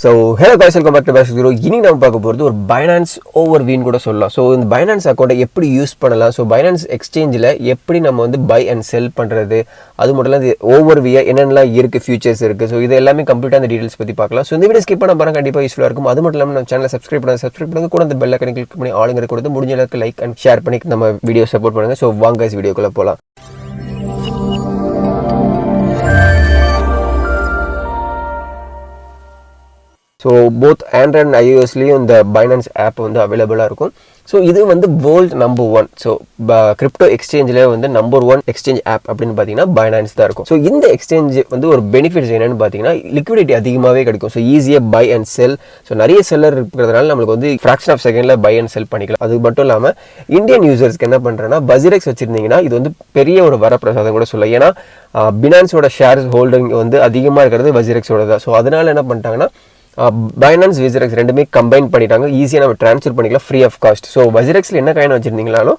So, hello guys, welcome back to Backstage. இன்னைக்கு நம்ம பார்க்க போகிறது ஒரு Binance overview கூட சொல்லலாம். ஸோ இந்த Binance அக்கௌண்ட்டை எப்படி யூஸ் பண்ணலாம், ஸோ Binance எக்ஸ்சேஞ்சில் எப்படி நம்ம வந்து பை அண்ட் செல் பண்ணுறது, அது மட்டும் இல்லை ஓவர்வியூ என்னென்னலாம் இருக்குது, ஃபியூச்சர்ஸ் இருக்குது. ஸோ இது எல்லாமே கம்ப்ளீட்டாக அந்த டீட்டெயில்ஸ் பற்றி பார்க்கலாம். ஸோ இந்த வீடியோ ஸ்கிப் பண்ண பாருங்க, கண்டிப்பாக யூஸ்ஃபுல்லாக இருக்கும். அது மட்டும் இல்லாமல் நம்ம சேனலை சப்ஸ்கிரைப் பண்ணுங்க கூட அந்த பெல் ஐக்கனை கிளிக் பண்ணி ஆளுங்கிற கொடுத்து முடிஞ்ச அளவுக்கு லைக் அண்ட் ஷேர் பண்ணி நம்ம வீடியோ சப்போர்ட் பண்ணுங்கள். ஸோ வாங்க guys, வீடியோக்குள்ளே போகலாம். ஸோ போத் ஆண்ட்ராய்ட் அண்ட் ஐஓஎஸ்லேயும் இந்த பைனான்ஸ் ஆப் வந்து அவைலபிளாக இருக்கும். ஸோ இது வந்து வேர்ல்டு நம்பர் 1. ஸோ கிரிப்டோ எக்ஸ்சேஞ்சில் வந்து நம்பர் 1 எக்ஸ்சேஞ்ச் ஆப் அப்படின்னு பார்த்தீங்கன்னா பைனான்ஸ் தான் இருக்கும். ஸோ இந்த எக்ஸ்சேஞ்ச் வந்து ஒரு பெனிஃபிட்ஸ் என்னென்னு பார்த்தீங்கன்னா லிக்விடிட்டி அதிகமாகவே கிடைக்கும். ஸோ ஈஸியாக பை அண்ட் செல். ஸோ நிறைய செல்லர் இருக்கிறதுனால நம்மளுக்கு வந்து ஃப்ராக்ஷன் ஆஃப் செகண்டில் பை அண்ட் செல் பண்ணிக்கலாம். அது மட்டும் இல்லாமல் இந்தியன் யூசர்ஸ்க்கு என்ன பண்ணுறேன்னா Wazirx வச்சுருந்தீங்கன்னா இது வந்து பெரிய ஒரு வரப்பிரசாதம் கூட சொல்லலாம். ஏன்னா பினான்ஸோட ஷேர்ஸ் ஹோல்டிங் வந்து அதிகமாக இருக்கிறது Wazirxோட தான். ஸோ அதனால் என்ன பண்ணிட்டாங்கன்னா Binance Wazirx ரெண்டுமே கம்பைன் பண்ணிட்டாங்க. ஈஸியாக நம்ம ட்ரான்ஸ்ஃபர் பண்ணிக்கலாம் ஃப்ரீ ஆஃப் காஸ்ட். ஸோ Wazirxல என்ன காயின் வச்சுருந்தீங்களாலும்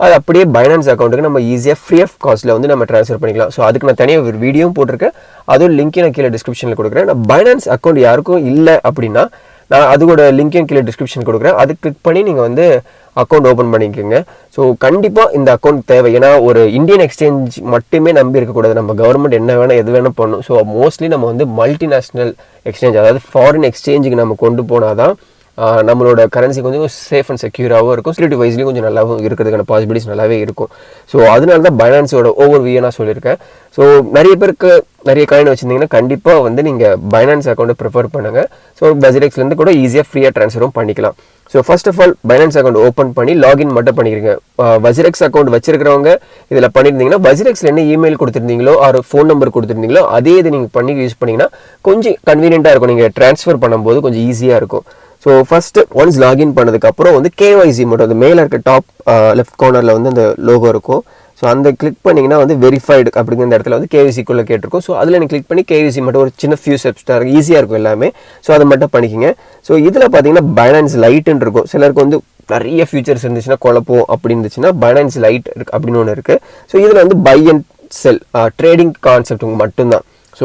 அது அப்படியே Binance அக்கௌண்ட்டுக்கு நம்ம ஈஸியாக ஃப்ரீ ஆஃப் காஸ்ட்டில் வந்து நம்ம ட்ரான்ஸ்ஃபர் பண்ணிக்கலாம். ஸோ அதுக்கு நான் தனியாக ஒரு வீடியோவும் போட்டிருக்கேன். அதுவும் லிங்க்கையும் நான் கீழே டிஸ்கிரிப்ஷனில் கொடுக்குறேன். நான் Binance அக்கௌண்ட் யாருக்கும் இல்லை அப்படின்னா நான் அதோட லிங்க்கையும் கீழே டிஸ்கிரிப்ஷன் கொடுக்குறேன். அது கிளிக் பண்ணி நீங்கள் வந்து அக்கௌண்ட் ஓப்பன் பண்ணிக்கோங்க. ஸோ கண்டிப்பாக இந்த அக்கௌண்ட் தேவை. ஏன்னா ஒரு இந்தியன் எக்ஸ்சேஞ்ச் மட்டுமே நம்பி இருக்கக்கூடாது. நம்ம கவர்மெண்ட் என்ன வேணால் எது வேணால் பண்ணணும். ஸோ மோஸ்ட்லி நம்ம வந்து மல்டிநேஷ்னல் எக்ஸ்சேஞ்ச், அதாவது ஃபாரின் எக்ஸ்சேஞ்சுக்கு நம்ம கொண்டு போனால் தான் நம்மளோட கரன்சி கொஞ்சம் சேஃப் அண்ட் செக்யூராகவும் இருக்கும். செக்யூரிட்டி வைஸ்லேயும் கொஞ்சம் நல்லாவும் இருக்கிறதுக்கான பாசிபிலிட்டிஸ் நல்லாவே இருக்கும். ஸோ அதனால தான் பைனான்ஸோட ஓவர்வியூ நான் சொல்லியிருக்கேன். ஸோ நிறைய பேருக்கு நிறைய காயின் வச்சுருந்தீங்கன்னா கண்டிப்பாக வந்து நீங்கள் பைனான்ஸ் அக்கௌண்ட்டை ப்ரிஃபர் பண்ணுங்கள். ஸோ Wazirxலேருந்து கூட ஈஸியாக ஃப்ரீயாக ட்ரான்ஸ்ஃபரும் பண்ணிக்கலாம். So first of all Binance account open பண்ணி லாகின் மட்டும் பண்ணிக்கிறீங்க. Wazirx அக்கௌண்ட் வச்சிருக்கிறவங்க இதில் பண்ணியிருந்தீங்கன்னா Wazirxல என்ன இமெயில் கொடுத்துருந்தீங்களோ ஒரு ஃபோன் நம்பர் கொடுத்துருந்தீங்களோ அதே இது நீங்கள் பண்ணி யூஸ் பண்ணிங்கன்னா கொஞ்சம் கன்வீனியண்ட்டாக இருக்கும். நீங்கள் ட்ரான்ஸ்ஃபர் பண்ணும்போது கொஞ்சம் ஈஸியாக இருக்கும். ஸோ ஃபஸ்ட்டு ஒன்ஸ் லாகின் பண்ணதுக்கப்புறம் வந்து KYC மட்டும் அந்த மேலே இருக்க டாப் லெஃப்ட் கார்னரில் வந்து அந்த லோகோ இருக்கும். ஸோ அந்த கிளிக் பண்ணிங்கன்னா வந்து வெரிஃபைடு அப்படிங்கிற இந்த இடத்துல வந்து KYCக்குள்ளே கேட்டிருக்கும். ஸோ அதில் எனக்கு கிளிக் பண்ணி KYC மட்டும் ஒரு சின்ன ஃபியூ ஸ்டெப்ஸ் தான் இருக்கும், ஈஸியாக இருக்கும் எல்லாமே. ஸோ அதை மட்டும் பண்ணிக்கோங்க. ஸோ இதில் பார்த்தீங்கன்னா Binance லைட்டுன்னு இருக்கும். சிலருக்கு வந்து நிறைய ஃபியூச்சர்ஸ் இருந்துச்சுன்னா குழப்பம் அப்படி இருந்துச்சுன்னா Binance லைட் இருக்கு அப்படின்னு ஒன்று இருக்குது. ஸோ இதில் வந்து buy and sell trading concept மட்டும்தான். ஸோ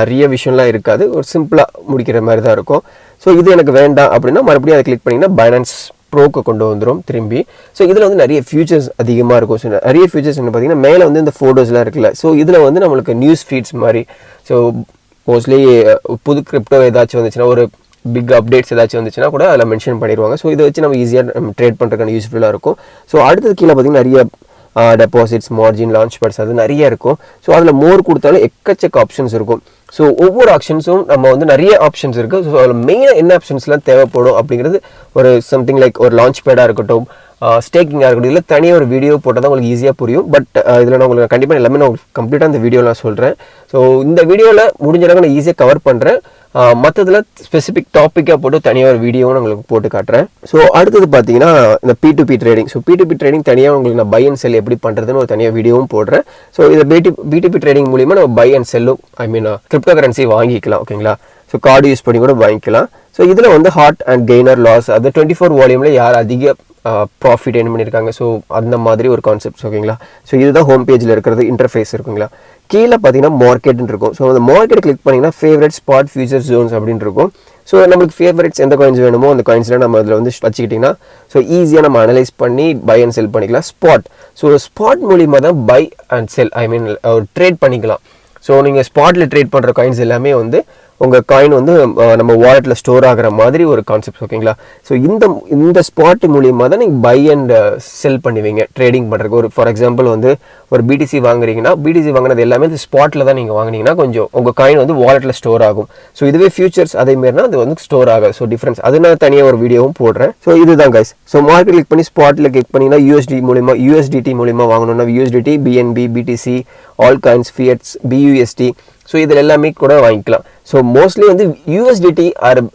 நிறைய விஷயம்லாம் இருக்காது, ஒரு சிம்பிளாக முடிக்கிற மாதிரி தான் இருக்கும். ஸோ இது எனக்கு வேண்டாம் அப்படின்னா மறுபடியும் அதை கிளிக் பண்ணிங்கன்னா Binance ப்ரோக்கு கொண்டு வந்துடும் திரும்பி. ஸோ இதில் வந்து நிறைய ஃபியூச்சர்ஸ் அதிகமாக இருக்கும். ஸோ நிறைய ஃபியூச்சர்ஸ் என்ன பார்த்தீங்கன்னா மேலே வந்து இந்த ஃபோட்டோஸ்லாம் இருக்குல்ல. ஸோ இதில் வந்து நம்மளுக்கு நியூஸ் ஃபீட்ஸ் மாதிரி, ஸோ மோஸ்ட்லி புது கிரிப்டோ ஏதாச்சும் வந்துச்சுன்னா ஒரு பிக் அப்டேட்ஸ் ஏதாச்சும் வந்துச்சுன்னா கூட அதில் மென்ஷன் பண்ணிடுவாங்க. ஸோ இதை வச்சு நம்ம ஈஸியாக நம்ம ட்ரேட் பண்ணுறதுக்கான யூஸ்ஃபுல்லாக இருக்கும். ஸோ அடுத்தது கீழே பார்த்தீங்கன்னா நிறைய டெபாசிட்ஸ், மார்ஜின், லான்ச் பேட்ஸ் அது நிறைய இருக்கும். ஸோ அதில் மோர் கொடுத்தாலும் எக்கச்சக்க ஆப்ஷன்ஸ் இருக்கும். ஸோ ஒவ்வொரு ஆப்ஷன்ஸும் நம்ம வந்து நிறைய ஆப்ஷன்ஸ் இருக்குது. ஸோ அதில் மெயினாக என்ன ஆப்ஷன்ஸ்லாம் தேவைப்படும் அப்படிங்கிறது ஒரு சம்திங் லைக் ஒரு லான்ச் பேடாக இருக்கட்டும், ஸ்டேக்கிங்காக இருக்கட்டும், இதில் தனியாக ஒரு வீடியோ போட்டால் தான் உங்களுக்கு ஈஸியாக புரியும். பட் இதில் நான் உங்களுக்கு கண்டிப்பாக எல்லாமே நான் உங்களுக்கு கம்ப்ளீட்டாக அந்த வீடியோவில் நான் சொல்கிறேன். ஸோ இந்த வீடியோவில் முடிஞ்ச அளவுக்கு நான் ஈஸியாக கவர் பண்ணுறேன். மற்றதில் ஸ்பெசிஃபிக் டாப்பிக்காக போட்டு தனியாக ஒரு வீடியோவும் உங்களுக்கு போட்டு காட்டுறேன். ஸோ அடுத்தது பார்த்தீங்கன்னா இந்த P2P trading. So P2P trading தனியாக உங்களுக்கு நான் பை அண்ட் செல் எப்படி பண்ணுறதுன்னு ஒரு தனியாக வீடியோவும் போடுறேன். ஸோ இதை P2P ட்ரேடிங் மூலிமா நம்ம பை அண்ட் செல்லும் கிரிப்டோ கரன்சி வாங்கிக்கலாம். ஓகேங்களா? ஸோ கார்டு யூஸ் பண்ணி கூட வாங்கிக்கலாம். ஸோ இதில் வந்து ஹாட் அண்ட் கெய்னர் லாஸ், அது 24 வால்யூமில் யார் அதிக ப்ராஃபிட் என்ன பண்ணியிருக்காங்க, ஸோ அந்த மாதிரி ஒரு கான்செப்ட்ஸ். ஓகேங்களா? ஸோ இதுதான் ஹோம் பேஜில் இருக்கிறது இன்டர்ஃபேஸ் இருக்குங்களா. கீழே பார்த்தீங்கன்னா மார்க்கெட்னு இருக்கும். ஸோ அந்த மார்க்கெட் கிளிக் பண்ணிங்கன்னா ஃபேவரட் ஸ்பாட் ஃபியூச்சர் ஜோன்ஸ் அப்படின்னு இருக்கும். ஸோ நம்மளுக்கு ஃபேவரட்ஸ் எந்த காயின்ஸ் வேணுமோ அந்த காயின்ஸ்லாம் நம்ம அதில் வந்து வச்சுக்கிட்டிங்கன்னா ஸோ ஈஸியாக நம்ம அனலைஸ் பண்ணி பை அண்ட் செல் பண்ணிக்கலாம். ஸோ ஸ்பாட் மூலிமா தான் பை அண்ட் செல் ஒரு ட்ரேட் பண்ணிக்கலாம். ஸோ நீங்கள் ஸ்பாட்டில் ட்ரேட் பண்ணுற காயின்ஸ் எல்லாமே வந்து உங்கள் காயின் வந்து நம்ம வாலெட்டில் ஸ்டோர் ஆகிற மாதிரி ஒரு கான்செப்ட். ஓகேங்களா? ஸோ இந்த ஸ்பாட் மூலியமாக தான் நீங்கள் பை அண்ட் செல் பண்ணுவீங்க ட்ரேடிங் பண்ணுறதுக்கு. ஒரு ஃபார் எக்ஸாம்பிள் வந்து ஒரு BTC வாங்குறீங்கன்னா BTC வாங்கினது எல்லாமே இந்த ஸ்பாட்டில் தான் நீங்கள் வாங்கினீங்கன்னா கொஞ்சம் உங்கள் காயின் வந்து வாலெட்டில் ஸ்டோர் ஆகும். ஸோ இதுவே ஃபியூச்சர்ஸ் அதேமாரினா அது வந்து ஸ்டோர் ஆகாது. ஸோ டிஃப்ரென்ஸ் அது நான் தனியாக ஒரு வீடியோவும் போடுறேன். ஸோ இதுதான் கைஸ். ஸோ மார்க்கெட் கிளிக் பண்ணி ஸ்பாட்டில் கிளிக் பண்ணிங்கன்னா USDT மூலிமா வாங்கணும்னா USDT, BNB, BTC, all coins, fiats, BUSD, so இதில் எல்லாமே கூட வாங்கிக்கலாம். ஸோ மோஸ்ட்லி வந்து USDT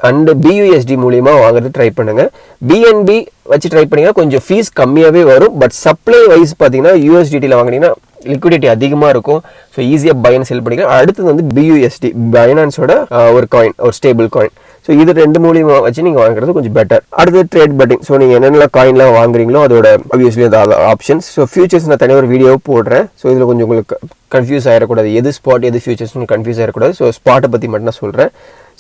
அண்ட் BUSD மூலிமா வாங்குறது ட்ரை பண்ணுங்கள். BNB வச்சு ட்ரை பண்ணிங்கன்னா கொஞ்சம் ஃபீஸ் கம்மியாகவே வரும். பட் சப்ளை வைஸ் பார்த்தீங்கன்னா USDTயில் வாங்கினீங்கன்னா லிக்விடிட்டி அதிகமாக இருக்கும். ஸோ ஈஸியாக பை அண்ட் செல் பண்ணிக்கலாம். அடுத்தது வந்து BUSD, பைனான்ஸோட ஒரு காயின், ஒரு ஸ்டேபிள் காயின். ஸோ இது ரெண்டு மூலியமா வச்சு நீங்கள் வாங்குறது கொஞ்சம் பெட்டர். அடுத்து ட்ரேட் பெட்டிங். ஸோ நீங்கள் என்னென்ன காயின்லாம் வாங்குறீங்களோ அதோட ஆப்வியஸ்லி அந்த ஆப்ஷன்ஸ். ஸோ ஃபியூச்சர்ஸ் நான் தனியாக ஒரு வீடியோ போடுறேன். ஸோ இதில் கொஞ்சம் உங்களுக்கு கன்ஃபியூஸ் ஆகிடக்கூடாது, எது ஸ்பாட் எது ஃபியூச்சர்ஸ்னு கன்ஃபியூஸ் ஆகிடக்கூடாது. ஸோ ஸ்பாட்டை பற்றி மட்டும் நான் சொல்கிறேன்.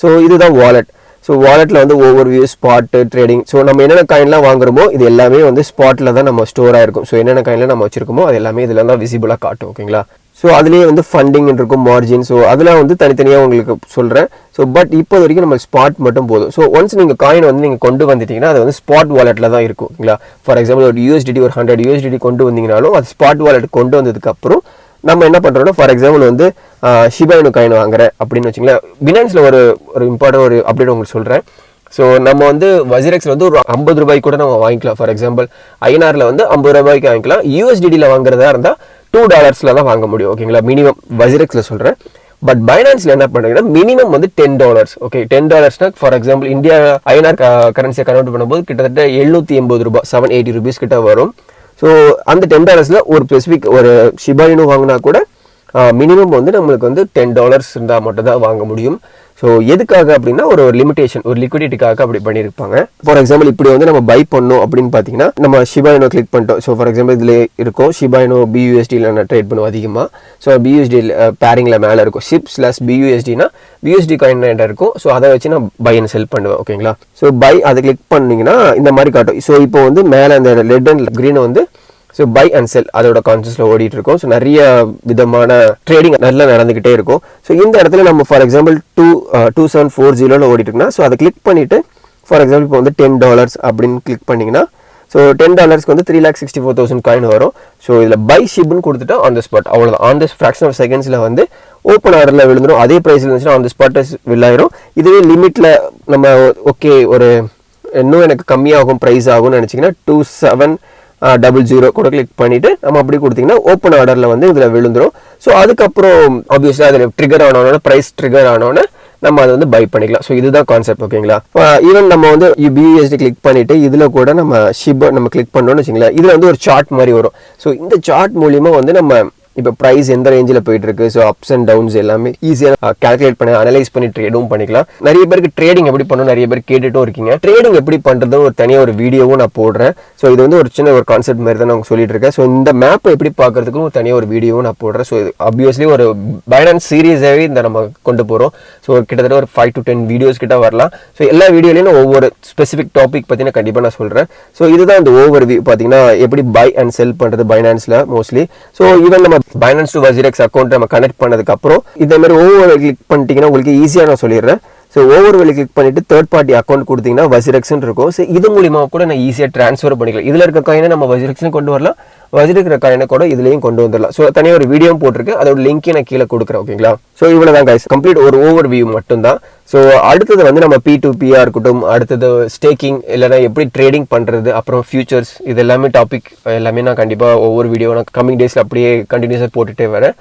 ஸோ இதுதான் வாலெட். ஸோ வாலெட்டில் வந்து ஓவர்வியூ, ஸ்பாட்டு, ட்ரேடிங். ஸோ நம்ம என்னென்ன காயின்லாம் வாங்குறோமோ இது எல்லாமே வந்து ஸ்பாட்டில் தான் நம்ம ஸ்டோர் ஆகிருக்கும். ஸோ என்னென்ன காயின்லாம் நம்ம வச்சிருக்கோமோ அது எல்லாமே இதில் தான் விசிபிளாக காட்டும். ஓகேங்களா? ஸோ அதுலேயே வந்து ஃபண்டிங் இருக்கும், மார்ஜின். ஸோ அதெல்லாம் வந்து தனித்தனியாக உங்களுக்கு சொல்கிறேன். ஸோ பட் இப்போ வரைக்கும் நம்ம ஸ்பாட் மட்டும் போதும். ஸோ ஒன்ஸ் நீங்கள் காயின் வந்து நீங்கள் கொண்டு வந்துட்டீங்கன்னா அது வந்து ஸ்பாட் வாலெட்டில் தான் இருக்கும். ஓகேங்களா? ஃபார் எக்ஸாம்பிள் ஒரு யூஎஸ்டிடி ஒரு 100 யூஎஸ்டிடி கொண்டு வந்தீங்கனாலும் அது ஸ்பாட் வாலெட் கொண்டு வந்ததுக்கப்புறம் நம்ம என்ன பண்ணுறோம்னா, ஃபார் எக்ஸாம்பிள் வந்து ஷிபாயினு காயின் வாங்குறேன் அப்படின்னு வச்சுங்களேன். பினான்ஸில் ஒரு இம்பார்ட்டன்ட் ஒரு அப்டேட் உங்களுக்கு சொல்கிறேன். ஸோ நம்ம வந்து வசிரெக்ஸில் வந்து ஒரு 50 ரூபாய்க்கு கூட நம்ம வாங்கிக்கலாம். ஃபார் எக்ஸாம்பிள் ஐநாரில் வந்து 50 ரூபாய்க்கு வாங்கிக்கலாம். யூஎஸ்டிடியில் வாங்குறதா இருந்தால் $2 தான் வாங்க முடியும். ஓகேங்களா? மினிமம் வசிரெக்ஸில் சொல்கிறேன். பட் பைனான்ஸில் என்ன பண்ணுறீங்கன்னா மினிமம் வந்து $10. Okay, $10 for example India INR கரன்சியை கன்வெர்ட் பண்ணும்போது கிட்டத்தட்ட 780 ரூபாய், 780 rupees கிட்ட வரும். ஸோ அந்த $10 ஒரு ஸ்பெசிஃபிக் ஒரு ஷிபாயினு வாங்கினா கூட மினிமம் வந்து நம்மளுக்கு வந்து $10 இருந்தால் மட்டும் தான் வாங்க முடியும். ஸோ எதுக்காக அப்படின்னா ஒரு லிமிடேஷன், ஒரு லிக்விடிட்டிக்காக அப்படி பண்ணியிருப்பாங்க. ஃபார் எக்ஸாம்பிள் இப்படி வந்து நம்ம பை பண்ணோம் அப்படின்னு பார்த்தீங்கன்னா நம்ம ஷிபாயினோ கிளிக் பண்ணிட்டோம். ஸோ ஃபார் எக்ஸாம்பிள் இதில் இருக்கும் ஷிபாயினோ பியூஎஸ்டியில் நான் ட்ரேட் பண்ணுவோம் அதிகமாக. ஸோ பியூஎஸ்டி பேரிங்கில் மேலே இருக்கும் ஷிப்/பியூஎஸ்டினா பியூஎஸ்டி காயின் என்கிட்ட இருக்கும். ஸோ அதை வச்சு நான் பை அண்ட் செல் பண்ணுவேன். ஓகேங்களா? ஸோ பை அதை கிளிக் பண்ணிங்கன்னா இந்த மாதிரி காட்டும். ஸோ இப்போ வந்து மேலே அந்த ரெட் அண்ட் க்ரீனை வந்து ஸோ பை அண்ட் செல் அதோட கான்செப்ட்ல ஓடிட்டு இருக்கும். ஸோ நிறைய விதமான ட்ரேடிங் நல்லா நடந்துகிட்டே இருக்கும். ஸோ இந்த இடத்துல நம்ம ஃபார் எக்ஸாம்பிள் 2740 ஓடிட்டு இருக்குன்னா ஸோ அதை கிளிக் பண்ணிட்டு ஃபார் எக்ஸாம்பிள் இப்போ வந்து $10 அப்படின்னு கிளிக் பண்ணிங்கன்னா ஸோ $10 வந்து 3,64,000 காயின் வரும். ஸோ இதில் பை ஷிப்னு கொடுத்துட்டா ஆன் த ஸ்பாட் அவ்வளோதான். ஆன் த ஃப்ராக்ஷன் ஆஃப் செகண்ட்ஸில் வந்து ஓப்பன் ஆர்டரில் விழுந்துடும். அதே ப்ரைஸில் இருந்துச்சுன்னா ஆன் த ஸ்பாட் வில்லாயிரும். இதுவே லிமிட்டில் நம்ம ஓகே ஒரு இன்னும் எனக்கு கம்மியாகும் ப்ரைஸ் ஆகும்னு நினச்சிங்கன்னா 2700 கூட கிளிக் பண்ணிட்டு நம்ம அப்படி கொடுத்தீங்கன்னா ஓப்பன் ஆர்டரில் வந்து இதில் விழுந்துடும். ஸோ அதுக்கப்புறம் ஆப்வியஸ்லி அதில் ட்ரிகர் ஆனோடனே ப்ரைஸ் ட்ரிகர் ஆனோடனே நம்ம அதை வந்து பை பண்ணிக்கலாம். ஸோ இதுதான் கான்செப்ட். ஓகேங்களா? ஈவன் நம்ம வந்து பியூஎஸ்டி கிளிக் பண்ணிட்டு இதில் கூட நம்ம ஷிப் நம்ம கிளிக் பண்ணோம்னு வச்சுங்களேன், இதில் வந்து ஒரு சார்ட் மாதிரி வரும். ஸோ இந்த சார்ட் மூலியமாக வந்து நம்ம இப்போ ப்ரைஸ் எந்த ரேஞ்சில் போயிட்டு இருக்கு, ஸோ அப்ஸ் அண்ட் டவுன்ஸ் எல்லாமே ஈஸியாக கால்குலேட் பண்ணி அனலைஸ் பண்ணி ட்ரேடும் பண்ணிக்கலாம். நிறைய பேருக்கு ட்ரேடிங் எப்படி பண்ணணும் நிறைய பேர் கேட்டுட்டும் இருக்கீங்க. ட்ரேடிங் எப்படி பண்ணுறது ஒரு தனியாக ஒரு வீடியோவும் நான் போடுறேன். ஸோ இது வந்து ஒரு சின்ன ஒரு கான்செப்ட் மாதிரி தான் நான் சொல்லிட்டு இருக்கேன். ஸோ இந்த மேப்பை எப்படி பார்க்கறதுக்கும் ஒரு தனியாக ஒரு வீடியோவும் நான் போடுறேன். ஸோ இது ஆப்வியஸ்லி ஒரு பைனான்ஸ் சீரீஸாகவே இந்த நம்ம கொண்டு போகிறோம். ஸோ கிட்டத்தட்ட ஒரு 5 to 10 வீடியோஸ் கிட்ட வரலாம். ஸோ எல்லா வீடியோலையும் ஒவ்வொரு ஸ்பெசிஃபிக் டாபிக் பற்றி கண்டிப்பாக நான் சொல்கிறேன். ஸோ இதுதான் இந்த ஓவர் வியூ பார்த்தீங்கன்னா எப்படி பை அண்ட் செல் பண்ணுறது பைனான்ஸில் மோஸ்ட்லி. ஸோ ஈவன் நம்ம பைனான்ஸ் டு Wazirx அக்கௌண்ட் நம்ம கனெக்ட் பண்ணதுக்கு அப்புறம் இதே மாதிரி ஓவர் கிளிக் பண்ணிட்டீங்கன்னா உங்களுக்கு ஈஸியாக நான் சொல்லிடுறேன். ஸோ ஓவர் வெளி கிளிக் பண்ணிட்டு தேர்ட் பார்ட்டி அக்கௌண்ட் கொடுத்தீங்கன்னா Wazirxன்னு இருக்கும். ஸோ இது மூலியமாக கூட நான் ஈஸியாக ட்ரான்ஸ்ஃபர் பண்ணிக்கலாம். இதில் இருக்க காயினை நம்ம Wazirxன்னு கொண்டு வரலாம், Wazirx காயினை கூட இதுலையும் கொண்டு வந்துடலாம். ஸோ தனியாக ஒரு வீடியோ போட்டிருக்கு, அதோட லிங்க்கே நான் கீழே கொடுக்குறேன். ஓகேங்களா? ஸோ இவ்வளோ தான் கைஸ், கம்ப்ளீட் ஒரு ஓவர் வியூ மட்டும்தான். ஸோ அடுத்தது வந்து நம்ம P2P இருக்கட்டும், அடுத்தது ஸ்டேக்கிங் இல்லைனா எப்படி ட்ரேடிங் பண்ணுறது, அப்புறம் ஃபியூச்சர்ஸ், இது எல்லாமே டாபிக் எல்லாமே நான் கண்டிப்பாக ஒவ்வொரு வீடியோ நான் கம்மிங் டேஸில் அப்படியே கண்டினியூஸாக போட்டுகிட்டே வரேன்.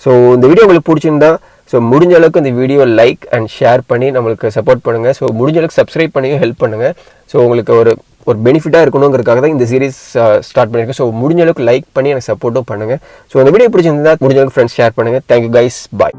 ஸோ இந்த வீடியோ உங்களுக்கு பிடிச்சிருந்தா ஸோ முடிஞ்ச அளவுக்கு இந்த வீடியோ லைக் அண்ட் ஷேர் பண்ணி நம்மளுக்கு சப்போர்ட் பண்ணுங்கள். ஸோ முடிஞ்ச அளவுக்கு சப்ஸ்கிரைப் பண்ணியும் ஹெல்ப் பண்ணுங்கள். ஸோ உங்களுக்கு ஒரு பெனிஃபிட்டாக இருக்கணுங்கிறதுக்காக தான் இந்த சீரிஸ் ஸ்டார்ட் பண்ணியிருக்கேன். ஸோ முடிஞ்ச அளவுக்கு லைக் பண்ணி எனக்கு சப்போர்ட்டும் பண்ணுங்கள். ஸோ இந்த வீடியோ பிடிச்சிருந்தா முடிஞ்ச அளவுக்கு ஃப்ரெண்ட்ஸ் ஷேர் பண்ணுங்கள். தேங்க்யூ கைஸ், பாய்.